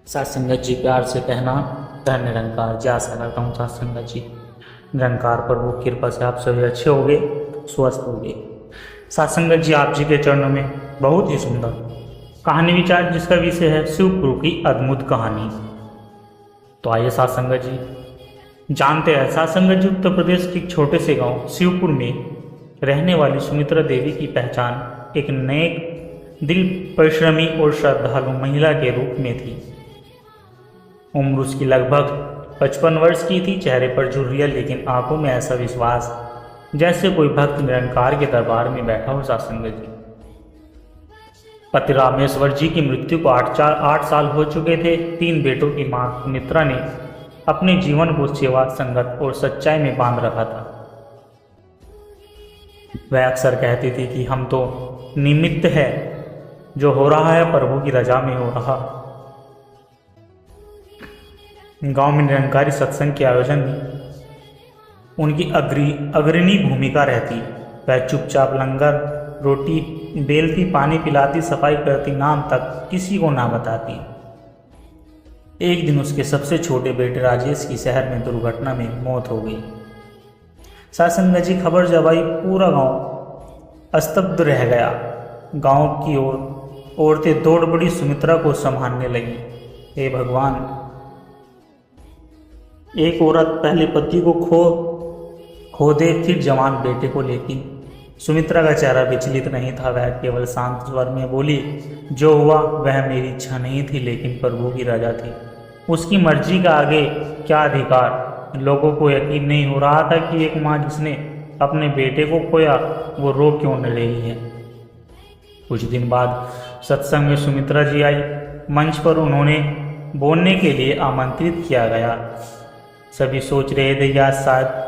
सत्संगत जी प्यार से कहना, धन निरंकार जी। आशा करता हूँ सत्संगत जी निरंकार प्रभु की कृपा से आप सभी अच्छे होंगे, स्वस्थ होंगे। सत्संगत जी आप जी के चरणों में बहुत ही सुंदर कहानी विचार जिसका विषय है शिवपुर की अद्भुत कहानी। तो आइए सत्संगत जी जानते हैं। सत्संगत जी उत्तर प्रदेश के एक छोटे से गांव शिवपुर में रहने वाली सुमित्रा देवी की पहचान एक नेक दिल परिश्रमी और श्रद्धालु महिला के रूप में थी। उम्र उसकी लगभग 55 वर्ष की थी। चेहरे पर झुर्रियां लेकिन आंखों में ऐसा विश्वास जैसे कोई भक्त निरंकार के दरबार में बैठा हो। सत्संगत जी पति रामेश्वर जी की मृत्यु को 8 साल हो चुके थे। 3 बेटों की मां सुमित्रा ने अपने जीवन को सेवा, संगत और सच्चाई में बांध रखा था। वह अक्सर कहती थी कि हम तो निमित्त है, जो हो रहा है प्रभु की रजा में हो रहा। गांव में निरंकारी सत्संग के आयोजन में उनकी अग्रणी भूमिका रहती। वह चुपचाप लंगर रोटी बेलती, पानी पिलाती, सफाई करती, नाम तक किसी को ना बताती। एक दिन उसके सबसे छोटे बेटे राजेश की शहर में दुर्घटना में मौत हो गई। सत्संगत जी खबर जब आई पूरा गांव स्तब्ध रह गया। गांव की औरतें दौड़ पड़ी, सुमित्रा को संभालने लगी। हे भगवान, एक औरत पहले पति को खो दे, फिर जवान बेटे को। लेकिन सुमित्रा का चेहरा विचलित नहीं था। वह केवल शांत स्वर में बोली, जो हुआ वह मेरी इच्छा नहीं थी, लेकिन प्रभु की रजा थी। उसकी मर्जी का आगे क्या अधिकार। लोगों को यकीन नहीं हो रहा था कि एक माँ जिसने अपने बेटे को खोया वो रो क्यों न रही है। कुछ दिन बाद सत्संग में सुमित्रा जी आई। मंच पर उन्होंने बोलने के लिए आमंत्रित किया गया। सभी सोच रहे थे या शायद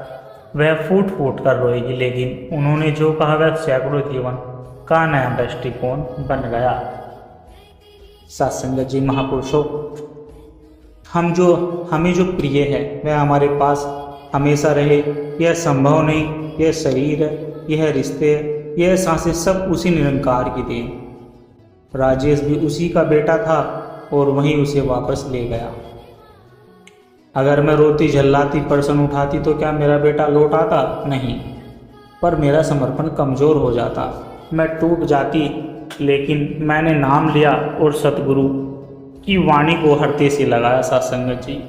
वह फूट फूट कर रोएगी, लेकिन उन्होंने जो कहा वह सैकड़ों जीवन का नया दृष्टिकोण बन गया। सत्संगत जी महापुरुषों, हमें जो प्रिय है वह हमारे पास हमेशा रहे, यह संभव नहीं। यह शरीर है, यह रिश्ते है, यह सांसें सब उसी निरंकार की देन। राजेश भी उसी का बेटा था और वहीं उसे वापस ले गया। अगर मैं रोती झल्लाती प्रश्न उठाती तो क्या मेरा बेटा लौट आता? नहीं, पर मेरा समर्पण कमज़ोर हो जाता, मैं टूट जाती। लेकिन मैंने नाम लिया और सतगुरु की वाणी को हृदय से लगाया। सत्संगत जी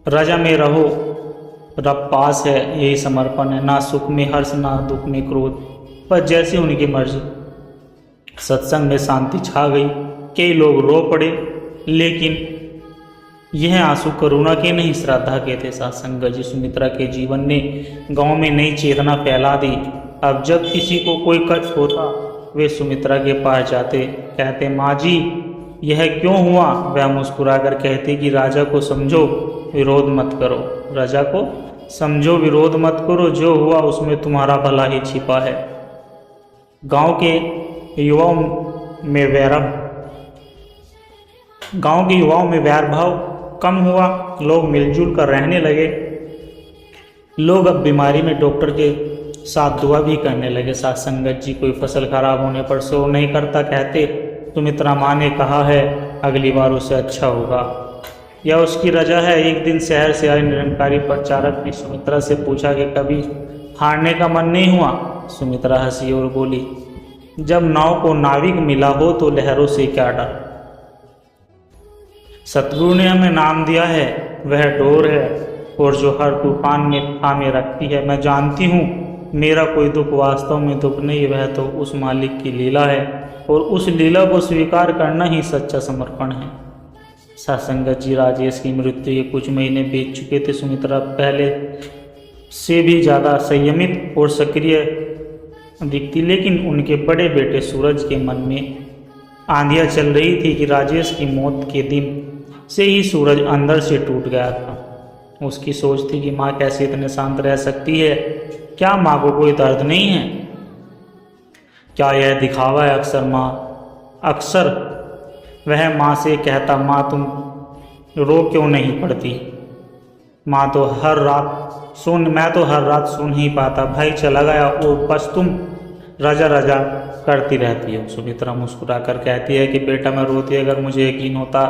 रजा में रहो, रब पास है, यही समर्पण है। ना सुख में हर्ष, ना दुख में क्रोध, पर जैसे उनकी मर्जी। सत्संग में शांति छा गई। कई लोग रो पड़े, लेकिन यह आंसू करुणा के नहीं, श्रद्धा के थे। सत्संगत जी सुमित्रा के जीवन ने गांव में नई चेतना फैला दी। अब जब किसी को कोई कष्ट होता वे सुमित्रा के पास जाते, कहते, माँ जी यह क्यों हुआ? वह मुस्कुराकर कहते कि राजा को समझो, विरोध मत करो। राजा को समझो, विरोध मत करो, जो हुआ उसमें तुम्हारा भला ही छिपा है। गांव के युवाओं में वैर भाव कम हुआ। लोग मिलजुल कर रहने लगे। लोग अब बीमारी में डॉक्टर के साथ दुआ भी करने लगे। सत्संगत जी कोई फसल खराब होने पर शोर नहीं करता, कहते, सुमित्रा माँ ने कहा है अगली बार उसे अच्छा होगा, या उसकी रजा है। एक दिन शहर से आए निरंकारी प्रचारक ने सुमित्रा से पूछा कि कभी हारने का मन नहीं हुआ? सुमित्रा हंसी और बोली, जब नाव को नाविक मिला हो तो लहरों से क्या डर। सतगुरु ने हमें नाम दिया है, वह डोर है और जो हर तूफान में थामे रखती है। मैं जानती हूँ मेरा कोई दुख वास्तव में दुख नहीं, वह तो उस मालिक की लीला है और उस लीला को स्वीकार करना ही सच्चा समर्पण है। सत्संगत जी राजेश की मृत्यु के कुछ महीने बीत चुके थे। सुमित्रा पहले से भी ज़्यादा संयमित और सक्रिय दिखती, लेकिन उनके बड़े बेटे सूरज के मन में आंधियाँ चल रही थी कि राजेश की मौत के दिन से ही सूरज अंदर से टूट गया था। उसकी सोच थी कि माँ कैसे इतने शांत रह सकती है? क्या माँ को कोई दर्द नहीं है? क्या यह दिखावा है? अक्सर वह माँ से कहता, माँ तुम रो क्यों नहीं पड़ती? मैं तो हर रात सुन ही पाता। भाई चला गया और बस तुम राजा राजा करती रहती है। सुमित्रा मुस्कुरा कर कहती है कि बेटा मैं रोती अगर मुझे यकीन होता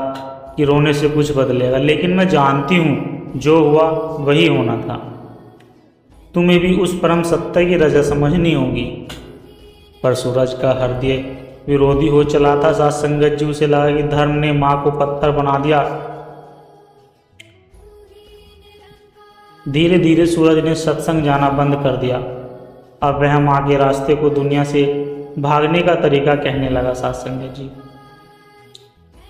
कि रोने से कुछ बदलेगा, लेकिन मैं जानती हूँ जो हुआ वही होना था। तुम्हें भी उस परम सत्य की रजा समझनी होगी। पर सूरज का हृदय विरोधी हो चला था। साथ संगत जी उसे लगा कि धर्म ने माँ को पत्थर बना दिया। धीरे धीरे सूरज ने सत्संग जाना बंद कर दिया। अब वह माँ के रास्ते को दुनिया से भागने का तरीका कहने लगा। साथ संगत जी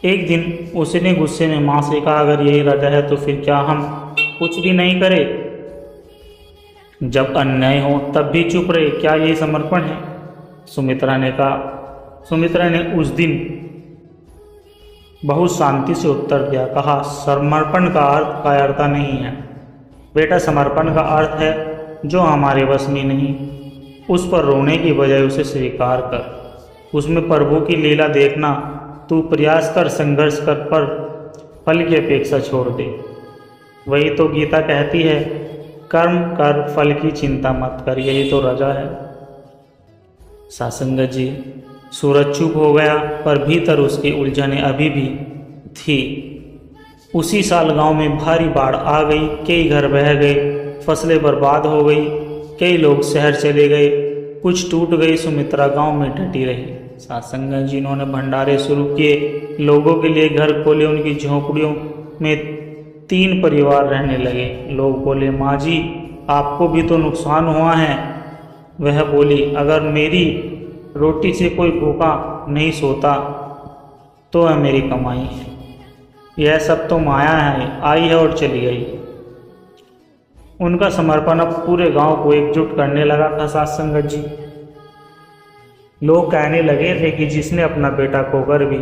एक दिन उसने गुस्से में माँ से कहा अगर यही रजा है तो फिर क्या हम कुछ भी नहीं करें? जब अन्याय हो तब भी चुप रहे, क्या ये समर्पण है? सुमित्रा ने कहा। सुमित्रा ने उस दिन बहुत शांति से उत्तर दिया, कहा समर्पण का अर्थ कायरता नहीं है बेटा, समर्पण का अर्थ है जो हमारे बस में नहीं। उस पर रोने की बजाय उसे स्वीकार कर, उसमें प्रभु की लीला देखना। तू प्रयास कर, संघर्ष कर, पर फल की अपेक्षा छोड़ दे। वही तो गीता कहती है, कर्म कर फल की चिंता मत कर, यही तो रजा है। सासंगत जी सूरज चुप हो गया, पर भीतर उसकी उलझने अभी भी थी। उसी साल गांव में भारी बाढ़ आ गई, कई घर बह गए, फसलें बर्बाद हो गई, कई लोग शहर चले गए, कुछ टूट गई। सुमित्रा गांव में डटी रही। सासंगत जी इन्होंने भंडारे शुरू किए, लोगों के लिए घर खोले। उनकी झोंपड़ियों में 3 परिवार रहने लगे। लोग बोले माँ जी आपको भी तो नुकसान हुआ है। वह बोली अगर मेरी रोटी से कोई भूखा नहीं सोता तो वह मेरी कमाई है। यह सब तो माया है, आई है और चली गई। उनका समर्पण अब पूरे गांव को एकजुट करने लगा था। सासंगत जी लोग कहने लगे थे कि जिसने अपना बेटा खोकर भी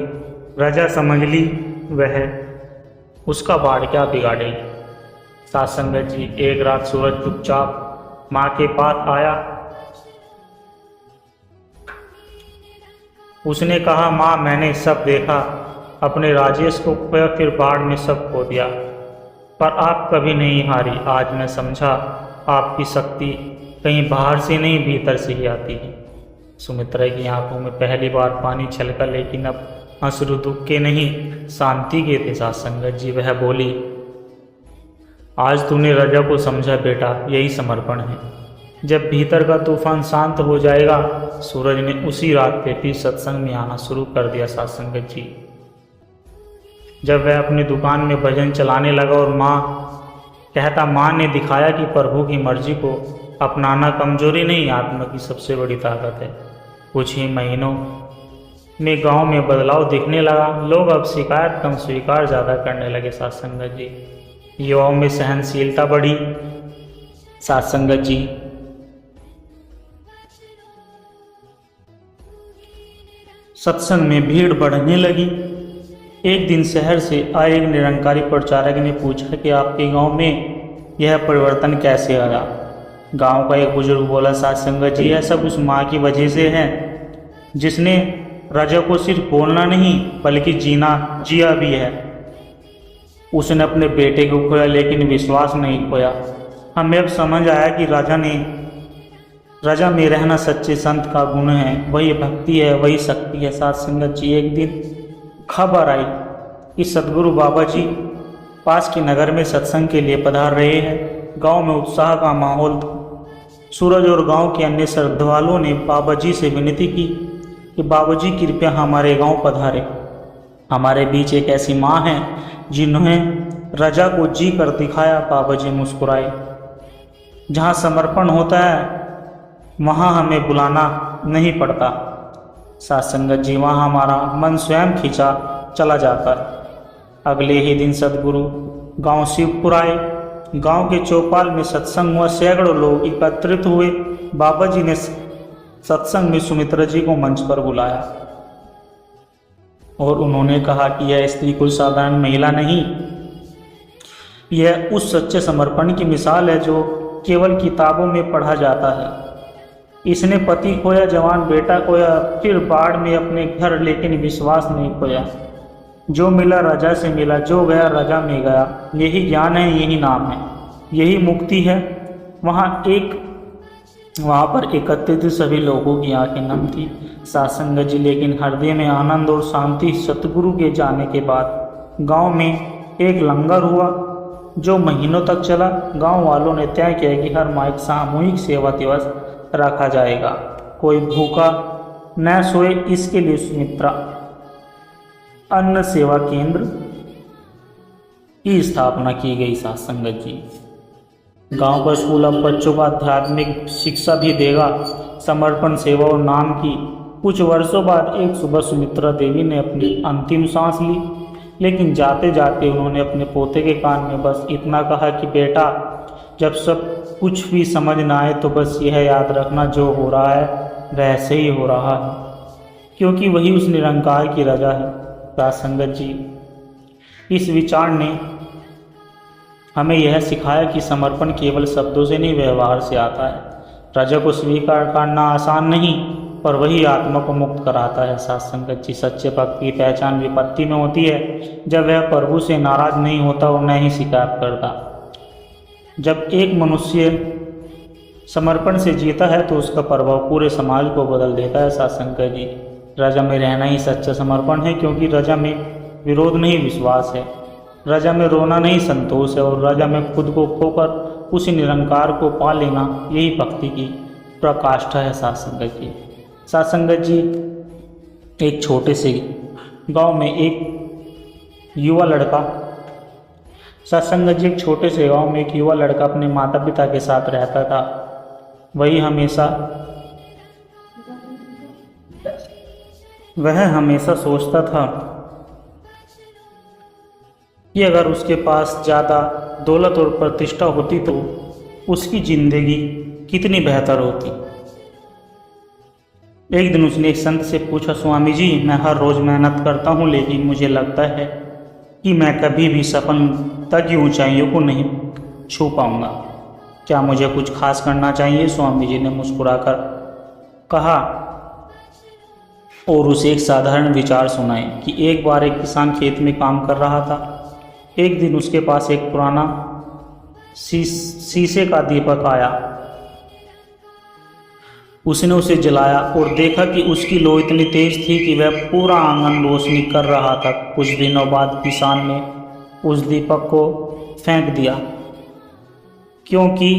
रजा समझ ली वह उसका बाढ़ क्या बिगाड़ेगी। सासंगत जी एक रात सूरज चुपचाप माँ के पास आया। उसने कहा माँ मैंने सब देखा, अपने राजेश को खोया, फिर बाढ़ में सब खो दिया, पर आप कभी नहीं हारी। आज मैं समझा आपकी शक्ति कहीं बाहर से नहीं भीतर से ही आती है। सुमित्रा की आंखों में पहली बार पानी छलका, लेकिन अब अश्रु दुख के नहीं शांति के थे। सासंगत जी वह बोली आज तूने रजा को समझा बेटा, यही समर्पण है। जब भीतर का तूफान शांत हो जाएगा। सूरज ने उसी रात पे फिर सत्संग में आना शुरू कर दिया। सासंगत जी जब वह अपनी दुकान में भजन चलाने लगा और माँ ने दिखाया कि प्रभु की मर्जी को अपनाना कमजोरी नहीं, आत्मा की सबसे बड़ी ताकत है। कुछ ही महीनों में गांव में बदलाव दिखने लगा। लोग अब शिकायत कम स्वीकार ज़्यादा करने लगे। सासंगत जी युवाओं में सहनशीलता बढ़ी। सासंगत जी सत्संग में भीड़ बढ़ने लगी। एक दिन शहर से आए एक निरंकारी प्रचारक ने पूछा कि आपके गांव में यह परिवर्तन कैसे आया। गांव का एक बुजुर्ग बोला सत्संगत जी यह सब उस माँ की वजह से है जिसने रजा को सिर्फ बोलना नहीं बल्कि जिया भी है। उसने अपने बेटे को खोया लेकिन विश्वास नहीं खोया। हमें अब समझ आया कि राजा में रहना सच्चे संत का गुण है, वही भक्ति है, वही शक्ति है। सत्संगत जी एक दिन खबर आई कि सदगुरु बाबा जी पास के नगर में सत्संग के लिए पधार रहे हैं। गांव में उत्साह का माहौल था। सूरज और गांव के अन्य श्रद्धालुओं ने बाबा जी से विनती की कि बाबा जी कृपया हमारे गांव पधारे। हमारे बीच एक ऐसी माँ है जिन्होंने रजा को जी कर दिखाया। बाबा जी मुस्कुराए। जहाँ समर्पण होता है वहाँ हमें बुलाना नहीं पड़ता। सत्संगत जी वहाँ हमारा मन स्वयं खींचा चला जाता है। अगले ही दिन सदगुरु गांव शिवपुर आए। गांव के चौपाल में सत्संग हुआ। सैकड़ों लोग एकत्रित हुए। बाबा जी ने सत्संग में सुमित्रा जी को मंच पर बुलाया और उन्होंने कहा कि यह स्त्री कोई साधारण महिला नहीं, यह उस सच्चे समर्पण की मिसाल है जो केवल किताबों में पढ़ा जाता है। इसने पति खोया, जवान बेटा खोया, फिर बाढ़ में अपने घर, लेकिन विश्वास नहीं खोया। जो मिला रजा से मिला, जो गया रजा में गया। यही ज्ञान है, यही नाम है, यही मुक्ति है। वहाँ एक वहाँ पर एकत्रित सभी लोगों की आंखें नम थी। सत्संग जी लेकिन हृदय में आनंद और शांति। सतगुरु के जाने के बाद गांव में एक लंगर हुआ जो महीनों तक चला। गांव वालों ने तय किया कि हर माह एक सामूहिक सेवा दिवस रखा जाएगा, कोई भूखा न सोए, इसके लिए सुमित्रा अन्न सेवा केंद्र की स्थापना की गई। सत्संग जी गांव का स्कूल अब बच्चों को आध्यात्मिक शिक्षा भी देगा। समर्पण सेवा और नाम की। कुछ वर्षों बाद एक सुबह सुमित्रा देवी ने अपनी अंतिम सांस ली, लेकिन जाते जाते उन्होंने अपने पोते के कान में बस इतना कहा कि बेटा, जब सब कुछ भी समझ ना आए तो बस यह याद रखना, जो हो रहा है वैसे ही हो रहा है, क्योंकि वही उस निरंकार की रजा है। सत्संग जी इस विचार ने हमें यह सिखाया कि समर्पण केवल शब्दों से नहीं, व्यवहार से आता है। रजा को स्वीकार करना आसान नहीं, पर वही आत्मा को मुक्त कराता है। सत्संग जी सच्चे भक्त की पहचान विपत्ति में होती है, जब वह प्रभु से नाराज नहीं होता और न ही शिकायत करता। जब एक मनुष्य समर्पण से जीता है तो उसका प्रभाव पूरे समाज को बदल देता है। सत्संग जी रजा में रहना ही सच्चा समर्पण है, क्योंकि रजा में विरोध नहीं, विश्वास है। रजा में रोना नहीं, संतोष है। और रजा में खुद को खोकर उसी निरंकार को पा लेना, यही भक्ति की प्रकाष्ठा है। सत्संग जी एक छोटे से गांव में एक युवा लड़का सत्संग जी एक छोटे से गांव में एक युवा लड़का अपने माता पिता के साथ रहता था। वह हमेशा सोचता था कि अगर उसके पास ज़्यादा दौलत और प्रतिष्ठा होती तो उसकी जिंदगी कितनी बेहतर होती। एक दिन उसने एक संत से पूछा, स्वामी जी, मैं हर रोज़ मेहनत करता हूँ, लेकिन मुझे लगता है कि मैं कभी भी सफलता की ऊंचाइयों को नहीं छू पाऊंगा। क्या मुझे कुछ खास करना चाहिए? स्वामी जी ने मुस्कुराकर कहा और उसे एक साधारण विचार सुनाए कि एक बार एक किसान खेत में काम कर रहा था। एक दिन उसके पास एक पुराना शीशे का दीपक आया। उसने उसे जलाया और देखा कि उसकी लौ इतनी तेज थी कि वह पूरा आंगन रोशनी कर रहा था। कुछ दिनों बाद किसान ने उस दीपक को फेंक दिया, क्योंकि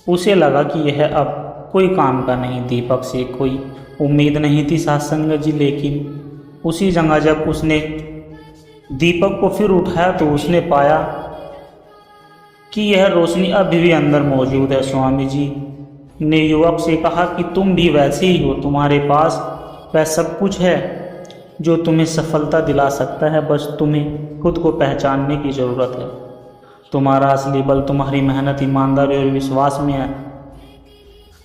उसे लगा कि यह अब कोई काम का नहीं, दीपक से कोई उम्मीद नहीं थी। सत्संग जी लेकिन उसी जगह जब उसने दीपक को फिर उठाया तो उसने पाया कि यह रोशनी अभी भी अंदर मौजूद है। स्वामी जी ने युवक से कहा कि तुम भी वैसे ही हो, तुम्हारे पास वह सब कुछ है जो तुम्हें सफलता दिला सकता है, बस तुम्हें खुद को पहचानने की ज़रूरत है। तुम्हारा असली बल तुम्हारी मेहनत, ईमानदारी और विश्वास में है,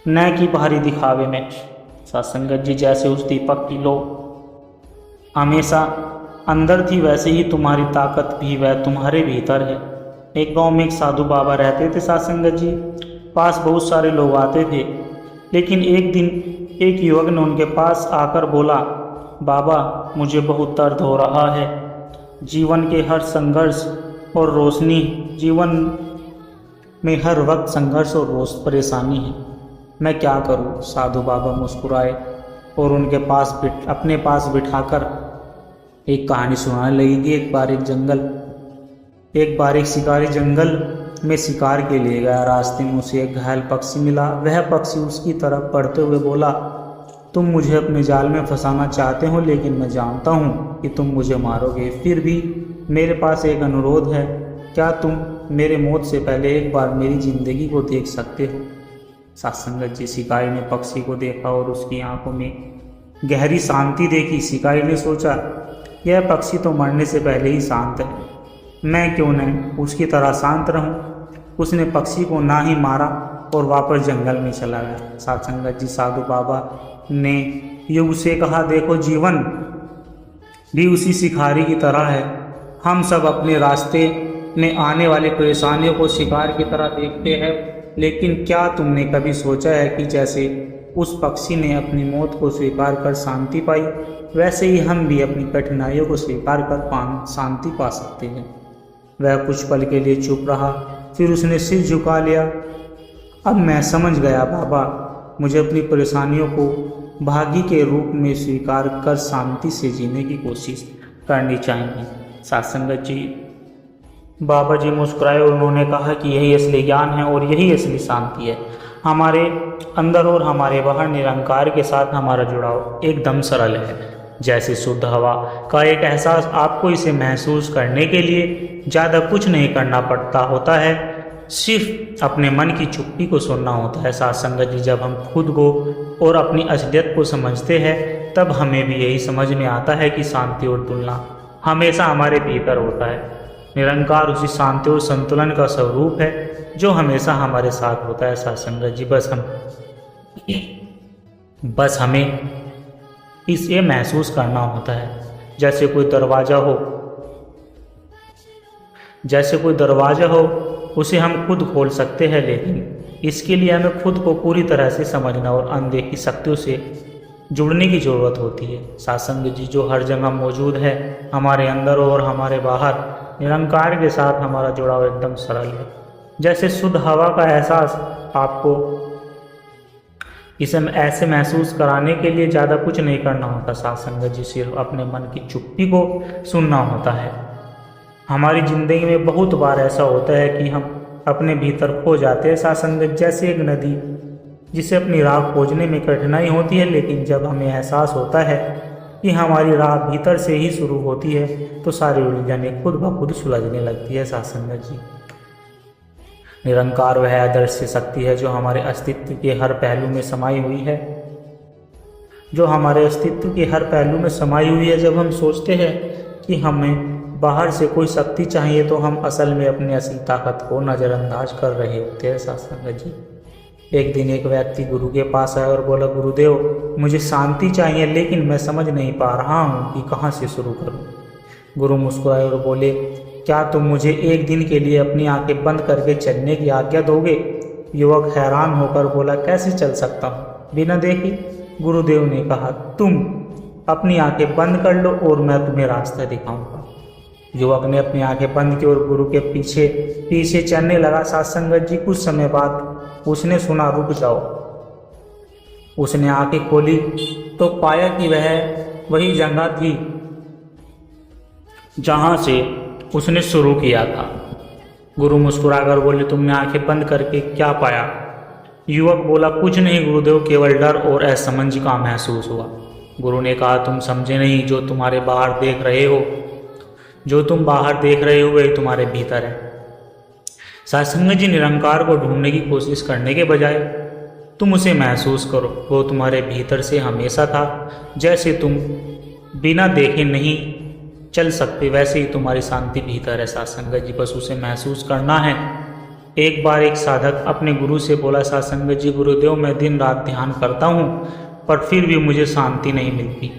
न कि बाहरी दिखावे में। सत्संग जी जैसे उस दीपक की लो हमेशा अंदर थी, वैसे ही तुम्हारी ताकत भी वह तुम्हारे भीतर है। एक गांव में एक साधु बाबा रहते थे। सत्संग जी पास बहुत सारे लोग आते थे, लेकिन एक दिन एक युवक ने उनके पास आकर बोला, बाबा, मुझे बहुत दर्द हो रहा है। जीवन के हर संघर्ष और रोशनी, जीवन में हर वक्त संघर्ष और परेशानी है, मैं क्या करूं? साधु बाबा मुस्कुराए और उनके पास अपने पास बिठाकर एक कहानी सुनाने लगी कि एक बार एक शिकारी जंगल में शिकार के लिए गया। रास्ते में उसे एक घायल पक्षी मिला। वह पक्षी उसकी तरफ बढ़ते हुए बोला, तुम मुझे अपने जाल में फंसाना चाहते हो, लेकिन मैं जानता हूँ कि तुम मुझे मारोगे। फिर भी मेरे पास एक अनुरोध है, क्या तुम मेरे मौत से पहले एक बार मेरी ज़िंदगी को देख सकते हो? सत्संग जी शिकारी ने पक्षी को देखा और उसकी आंखों में गहरी शांति देखी। शिकारी ने सोचा, यह पक्षी तो मरने से पहले ही शांत है, मैं क्यों नहीं उसकी तरह शांत रहूं? उसने पक्षी को ना ही मारा और वापस जंगल में चला गया। सत्संग जी साधु बाबा ने युग से कहा, देखो, जीवन भी उसी शिकारी की तरह है। हम सब अपने रास्ते में आने वाली परेशानियों को शिकार की तरह देखते हैं, लेकिन क्या तुमने कभी सोचा है कि जैसे उस पक्षी ने अपनी मौत को स्वीकार कर शांति पाई, वैसे ही हम भी अपनी कठिनाइयों को स्वीकार कर शांति पा सकते हैं। वह कुछ पल के लिए चुप रहा, फिर उसने सिर झुका लिया। अब मैं समझ गया बाबा, मुझे अपनी परेशानियों को भाग्य के रूप में स्वीकार कर शांति से जीने की कोशिश करनी चाहिए। सत्संगत जी, बाबा जी मुस्कुराए और उन्होंने कहा कि यही असली ज्ञान है और यही असली शांति है। हमारे अंदर और हमारे बाहर निरंकार के साथ हमारा जुड़ाव एकदम सरल है। जैसे शुद्ध हवा का एक एहसास, आपको इसे महसूस करने के लिए ज़्यादा कुछ नहीं करना पड़ता होता है, सिर्फ अपने मन की चुप्पी को सुनना होता है। सत्संगत जी, जब हम खुद को और अपनी असलियत को समझते हैं तब हमें भी यही समझ में आता है कि शांति और तुलना हमेशा हमारे भीतर होता है। निरंकार उसी शांति और संतुलन का स्वरूप है जो हमेशा हमारे साथ होता है। सत्संगत जी, बस हमें इसे महसूस करना होता है। जैसे कोई दरवाज़ा हो उसे हम खुद खोल सकते हैं, लेकिन इसके लिए हमें खुद को पूरी तरह से समझना और अनदेखी शक्तियों से जुड़ने की ज़रूरत होती है। सत्संग जी, जो हर जगह मौजूद है, हमारे अंदर और हमारे बाहर, निरंकार के साथ हमारा जुड़ाव एकदम सरल है। जैसे शुद्ध हवा का एहसास, आपको इसे ऐसे महसूस कराने के लिए ज़्यादा कुछ नहीं करना होता। सत्संग जी, सिर्फ अपने मन की चुप्पी को सुनना होता है। हमारी ज़िंदगी में बहुत बार ऐसा होता है कि हम अपने भीतर खो जाते हैं। सत्संग जैसे एक नदी जिसे अपनी राह खोजने में कठिनाई होती है, लेकिन जब हमें एहसास होता है कि हमारी राह भीतर से ही शुरू होती है तो सारी उलझनें खुद ब खुद सुलझने लगती है। सत्संग जी, निरंकार वह अदृश्य शक्ति है जो हमारे अस्तित्व के हर पहलू में समाई हुई है, जब हम सोचते हैं कि हमें बाहर से कोई शक्ति चाहिए तो हम असल में अपनी असली ताकत को नज़रअंदाज कर रहे होते हैं। सत्संग जी, एक दिन एक व्यक्ति गुरु के पास आया और बोला, गुरुदेव, मुझे शांति चाहिए लेकिन मैं समझ नहीं पा रहा हूँ कि कहाँ से शुरू करूँ। गुरु मुस्कुराए और बोले, क्या तुम मुझे एक दिन के लिए अपनी आंखें बंद करके चलने की आज्ञा दोगे? युवक हैरान होकर बोला, कैसे चल सकता हूँ बिना देखे? गुरुदेव ने कहा, तुम अपनी आंखें बंद कर लो और मैं तुम्हें रास्ता दिखाऊंगा। युवक ने अपनी आंखें बंद की और गुरु के पीछे पीछे चलने लगा। सत्संगत जी, कुछ समय बाद उसने सुना, रुक जाओ। उसने आंखें खोली तो पाया कि वह वही जगह थी जहां से उसने शुरू किया था। गुरु मुस्कुराकर बोले, तुमने आंखें बंद करके क्या पाया? युवक बोला, कुछ नहीं गुरुदेव, केवल डर और असमंज का महसूस हुआ। गुरु ने कहा, तुम समझे नहीं, जो तुम बाहर देख रहे हो वही तुम्हारे भीतर है। सत्संग जी, निरंकार को ढूंढने की कोशिश करने के बजाय तुम उसे महसूस करो। वो तुम्हारे भीतर से हमेशा था। जैसे तुम बिना देखे नहीं चल सकते, वैसे ही तुम्हारी शांति भीतर है। सत्संग जी, बस उसे महसूस करना है। एक बार एक साधक अपने गुरु से बोला, सत्संग जी, गुरुदेव, मैं दिन रात ध्यान करता हूँ पर फिर भी मुझे शांति नहीं मिलती।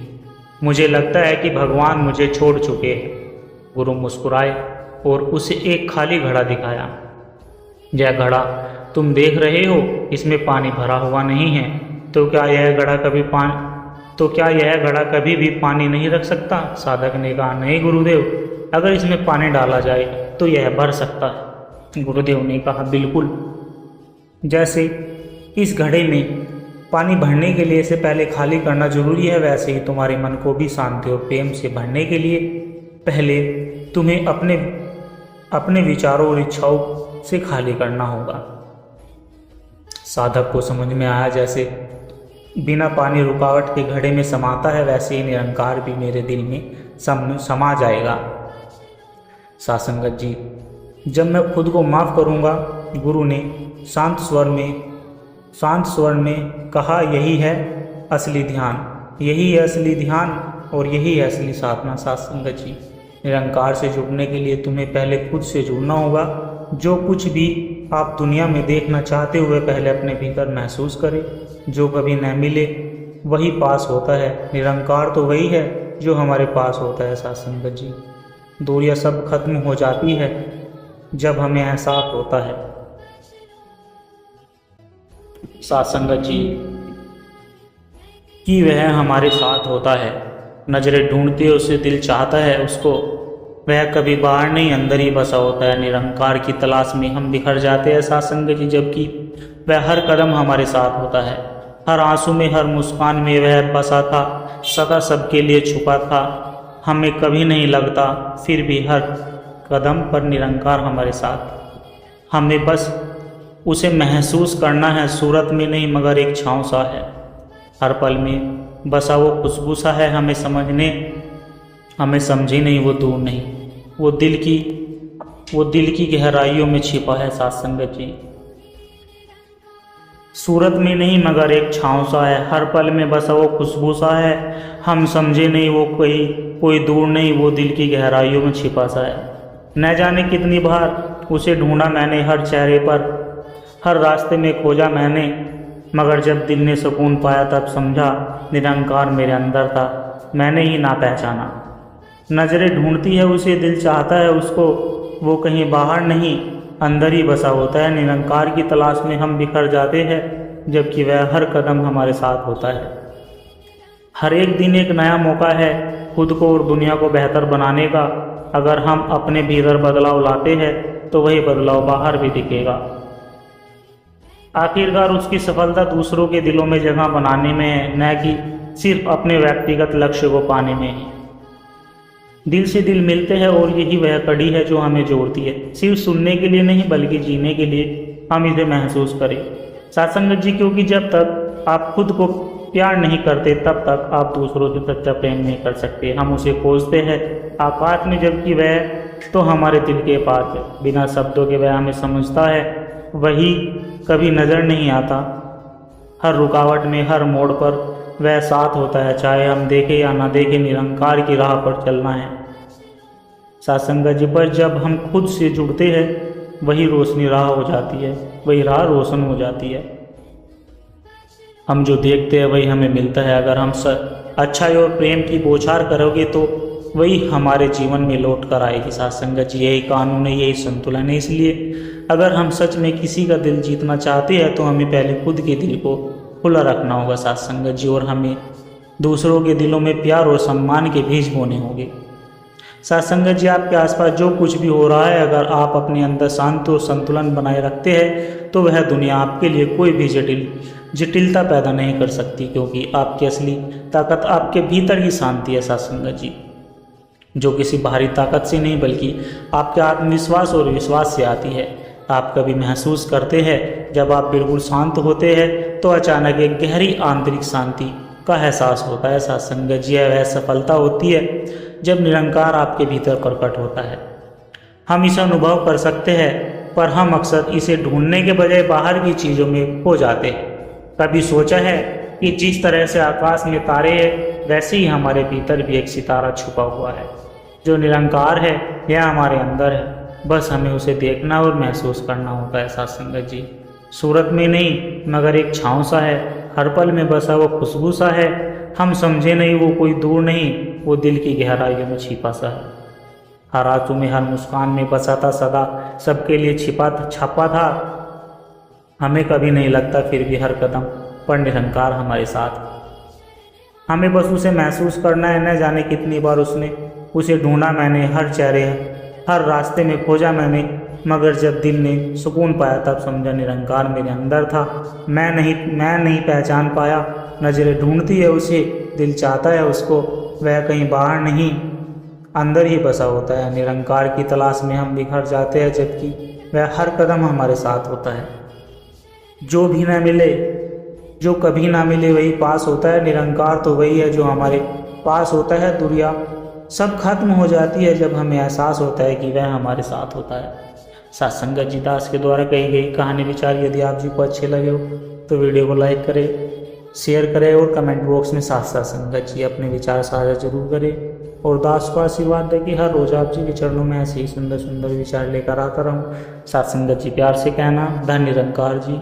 मुझे लगता है कि भगवान मुझे छोड़ चुके हैं। गुरु मुस्कुराए और उसे एक खाली घड़ा दिखाया। यह घड़ा तुम देख रहे हो, इसमें पानी भरा हुआ नहीं है, तो क्या यह घड़ा कभी भी पानी नहीं रख सकता? साधक ने कहा, नहीं गुरुदेव, अगर इसमें पानी डाला जाए तो यह भर सकता है। गुरुदेव ने कहा, बिल्कुल, जैसे इस घड़े में पानी भरने के लिए इसे पहले खाली करना जरूरी है, वैसे ही तुम्हारे मन को भी शांति और प्रेम से भरने के लिए पहले तुम्हें अपने विचारों और इच्छाओं से खाली करना होगा। साधक को समझ में आया, जैसे बिना पानी रुकावट के घड़े में समाता है, वैसे ही निरंकार भी मेरे दिल में समा जाएगा। सत्संगत जी, जब मैं खुद को माफ़ करूँगा, गुरु ने शांत स्वर में कहा, यही है असली ध्यान और यही है असली साधना। सत्संगत जी, निरंकार से जुड़ने के लिए तुम्हें पहले खुद से जुड़ना होगा। जो कुछ भी आप दुनिया में देखना चाहते हुए पहले अपने भीतर महसूस करें। जो कभी न मिले वही पास होता है। निरंकार तो वही है जो हमारे पास होता है। सत्संगत जी, दूरियां सब खत्म हो जाती है जब हमें एहसास होता है। सत्संगत जी, कि वह हमारे साथ होता है। नज़रें ढूंढती उसे, दिल चाहता है उसको, वह कभी बाहर नहीं अंदर ही बसा होता है। निरंकार की तलाश में हम बिखर जाते हैं। सत्संग जी, जबकि वह हर कदम हमारे साथ होता है। हर आंसू में, हर मुस्कान में वह बसा था, सदा सबके लिए छुपा था। हमें कभी नहीं लगता, फिर भी हर कदम पर निरंकार हमारे साथ। हमें बस उसे महसूस करना है, सूरत में नहीं मगर एक छाँव सा है। हर पल में बसा वो खुशबू सा है, हमें समझे नहीं वो दूर नहीं, वो दिल की गहराइयों में छिपा है साथ संगत जी। सूरत में नहीं मगर एक छाँव सा है, हर पल में बसा वो खुशबू सा है। हम समझे नहीं वो कोई दूर नहीं, वो दिल की गहराइयों में छिपा सा है। न जाने कितनी बार उसे ढूंढा मैंने, हर चेहरे पर, हर रास्ते में खोजा मैंने, मगर जब दिल ने सुकून पाया तब समझा निरंकार मेरे अंदर था, मैंने ही ना पहचाना। नज़रें ढूंढती है उसे, दिल चाहता है उसको, वो कहीं बाहर नहीं अंदर ही बसा होता है। निरंकार की तलाश में हम बिखर जाते हैं, जबकि वह हर कदम हमारे साथ होता है। हर एक दिन एक नया मौका है खुद को और दुनिया को बेहतर बनाने का। अगर हम अपने भीतर बदलाव लाते हैं तो वही बदलाव बाहर भी दिखेगा। आखिरकार उसकी सफलता दूसरों के दिलों में जगह बनाने में है, न कि सिर्फ अपने व्यक्तिगत लक्ष्य को पाने में है। दिल से दिल मिलते हैं और यही वह कड़ी है जो हमें जोड़ती है, सिर्फ सुनने के लिए नहीं बल्कि जीने के लिए हम इसे महसूस करें सत्संगत जी। क्योंकि जब तक आप खुद को प्यार नहीं करते तब तक आप दूसरों से सच्चा प्रेम नहीं कर सकते। हम उसे खोजते हैं आकाश में, जबकि वह तो हमारे दिल के पास है। बिना शब्दों के वह हमें समझता है, वही कभी नज़र नहीं आता। हर रुकावट में, हर मोड़ पर वह साथ होता है, चाहे हम देखें या ना देखें। निरंकार की राह पर चलना है सत्संगत जी। पर जब हम खुद से जुड़ते हैं वही रोशनी राह हो जाती है, वही राह रोशन हो जाती है। हम जो देखते हैं वही हमें मिलता है। अगर हम अच्छाई और प्रेम की बौछार करोगे तो वही हमारे जीवन में लौट कर आएगी सत्संगत जी। यही कानून है, यही संतुलन है। इसलिए अगर हम सच में किसी का दिल जीतना चाहते हैं तो हमें पहले खुद के दिल को खुला रखना होगा सत्संगत जी, और हमें दूसरों के दिलों में प्यार और सम्मान के बीज बोने होंगे सत्संगत जी। आपके आसपास जो कुछ भी हो रहा है, अगर आप अपने अंदर शांति और संतुलन बनाए रखते हैं तो वह दुनिया आपके लिए कोई भी जटिलता पैदा नहीं कर सकती, क्योंकि आपकी असली ताकत आपके भीतर ही शांति है सत्संगत जी, जो किसी बाहरी ताकत से नहीं बल्कि आपके आत्मविश्वास और विश्वास से आती है। आप कभी महसूस करते हैं जब आप बिल्कुल शांत होते हैं तो अचानक एक गहरी आंतरिक शांति का एहसास होता है सत्संगत जी। वह सफलता होती है जब निरंकार आपके भीतर प्रकट होता है। हम इसे अनुभव कर सकते हैं, पर हम अक्सर इसे ढूंढने के बजाय बाहर की चीज़ों में खो जाते हैं। कभी सोचा है कि जिस तरह से आकाश में तारे हैं वैसे ही हमारे भीतर भी एक सितारा छुपा हुआ है जो निरंकार है, यह हमारे अंदर है। बस हमें उसे देखना और महसूस करना होता है सत्संगत जी। सूरत में नहीं मगर एक छाँव सा है, हर पल में बसा वो खुशबू सा है। हम समझे नहीं वो कोई दूर नहीं, वो दिल की गहराइयों में छिपा सा है। हर आंसू में, हर मुस्कान में बसा था, सदा सबके लिए छपा था। हमें कभी नहीं लगता, फिर भी हर कदम पर निरंकार हमारे साथ। हमें बस उसे महसूस करना है। न जाने कितनी बार उसे ढूंढा मैंने, हर चेहरे, हर रास्ते में खोजा मैंने, मगर जब दिल ने सुकून पाया तब समझा निरंकार मेरे अंदर था। मैं नहीं पहचान पाया। नज़रें ढूंढती है उसे, दिल चाहता है उसको, वह कहीं बाहर नहीं अंदर ही बसा होता है। निरंकार की तलाश में हम बिखर जाते हैं, जबकि वह हर कदम हमारे साथ होता है। जो भी ना मिले, जो कभी ना मिले वही पास होता है। निरंकार तो वही है जो हमारे पास होता है। दुनिया सब खत्म हो जाती है जब हमें एहसास होता है कि वह हमारे साथ होता है। सत्संगत जी दास के द्वारा कही गई कहानी विचार यदि आप जी को अच्छे लगे हो तो वीडियो को लाइक करें, शेयर करें और कमेंट बॉक्स में साथ संगत जी अपने विचार साझा जरूर करें। और दास को आशीर्वाद दें कि हर रोज आप जी के चरणों में ऐसे ही सुंदर सुंदर विचार लेकर आता रहूं। साथ संगत जी प्यार से कहना, धन निरंकार जी।